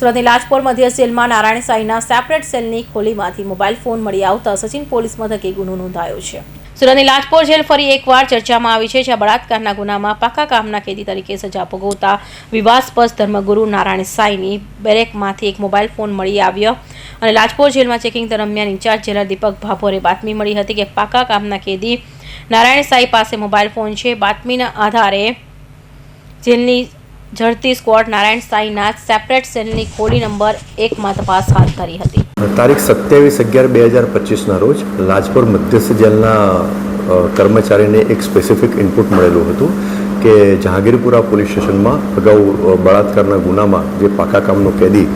સુરતની લાજપોર મધ્ય જેલમાં નારાયણ સાંઈના સેપરેટ સેલની ખોલીમાંથી મોબાઈલ ફોન મળી આવતા સચિન પોલીસ મથકે ગુનો નોંધાયો છે। સુરતની લાજપોર જેલ ફરી એકવાર ચર્ચામાં આવી છે, જ્યાં બળાત્કારના ગુનામાં પાકા કામના કેદી તરીકે સજા ભોગવતા વિવાદાસ્પદ ધર્મગુરુ નારાયણ સાંઈની બેરેકમાંથી એક મોબાઈલ ફોન મળી આવ્યો અને લાજપોર જેલમાં ચેકિંગ દરમિયાન ઇન્ચાર્જ જેલર દીપક ભાભોરે બાતમી મળી હતી કે પાકા કામના કેદી નારાયણ સાંઈ પાસે મોબાઈલ ફોન છે। બાતમીના આધારે જેલની ઝડપી સ્ક્વોડ નારાયણ સાંઈના સેપરેટ સેલની ખોલી નંબર 1 માં તપાસ હાથ ધરી હતી। તારીખ 27/11/2025ના રોજ લાજપોર મધ્યસ્થ જેલના કર્મચારીને એક સ્પેસિફિક ઇનપુટ મળેલું હતું કે જહાંગીરપુરા પોલીસ સ્ટેશનમાં અગાઉ બળાત્કારના ગુનામાં જે પાકા કામનો કેદી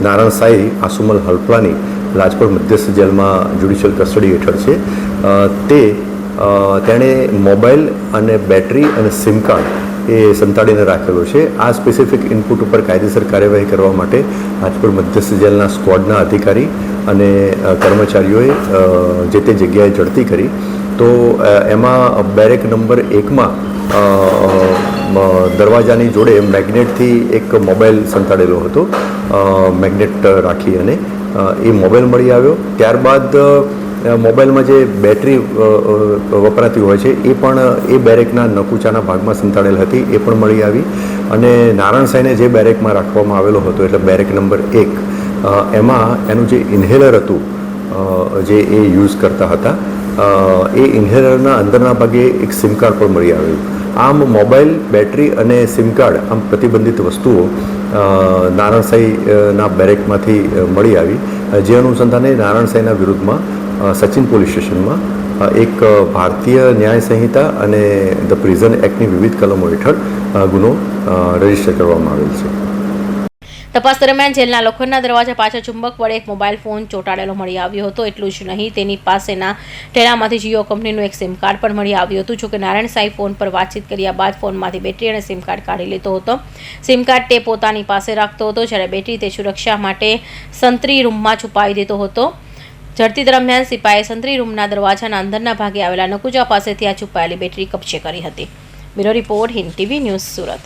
નારાયણ સાંઈ આસુમલ હલપલાની લાજપોર મધ્યસ્થ જેલમાં જ્યુડિશિયલ કસ્ટડી હેઠળ છે, તેણે મોબાઈલ અને બેટરી અને સિમ કાર્ડ એ સંતાડીને રાખેલો છે। આ સ્પેસિફિક ઇનપુટ ઉપર કાયદેસર કાર્યવાહી કરવા માટે લાજપોર મધ્યસ્થ જેલના સ્ક્વોડના અધિકારી અને કર્મચારીઓએ જે તે જગ્યાએ ઝડપી કરી। તો એમાં બેરેક નંબર 1માં દરવાજાની જોડે મેગ્નેટથી એક મોબાઈલ સંતાડેલો હતો, મેગ્નેટ રાખી અને એ મોબાઈલ મળી આવ્યો। ત્યારબાદ મોબાઈલમાં જે બેટરી વપરાતી હોય છે એ પણ એ બેરેકના નકુચાના ભાગમાં સંતાડેલ હતી, એ પણ મળી આવી। અને નારાયણ સાંઈને જે બેરેકમાં રાખવામાં આવેલો હતો એટલે બેરેક નંબર 1 એમાં એનું જે ઇન્હેલર હતું જે એ યુઝ કરતા હતા, એ ઇન્હેલરના અંદરના ભાગે એક સિમ કાર્ડ પણ મળી આવેલું। આમ મોબાઈલ, બેટરી અને સિમ કાર્ડ આમ પ્રતિબંધિત વસ્તુઓ નારાયણ સાંઈના બેરેકમાંથી મળી આવી, જે અનુસંધાને નારાયણ સાંઈના વિરુદ્ધમાં સચિન પોલીસ સ્ટેશનમાં એક ભારતીય ન્યાય સંહિતા અને ધ પ્રિઝન એક્ટની વિવિધ કલમો હેઠળ ગુનો રજીસ્ટર કરવામાં આવેલ છે। તપાસ દરમિયાન જેલના લોખંડના દરવાજા પાછળ ચુંબક વડે એક મોબાઈલ ફોન ચોંટાડેલો મળી આવ્યો હતો। એટલું જ નહીં, તેની પાસેના ઠેલામાંથી જીઓ કંપનીનું એક સિમ કાર્ડ પણ મળી આવ્યું હતું। જોકે નારાયણ સાંઈ ફોન પર વાતચીત કર્યા બાદ ફોનમાંથી બેટરી અને સિમ કાર્ડ કાઢી લેતો હતો। સિમ કાર્ડ તે પોતાની પાસે રાખતો હતો, જ્યારે બેટરી તે સુરક્ષા માટે સંતરી રૂમમાં છુપાવી દેતો હતો। ઝડપી દરમિયાન સિપાઈએ સંતરી રૂમના દરવાજાના અંદરના ભાગે આવેલા નકુચા પાસેથી આ છુપાયેલી બેટરી કબજે કરી હતી। Bureau report, Hind TV news, Surat.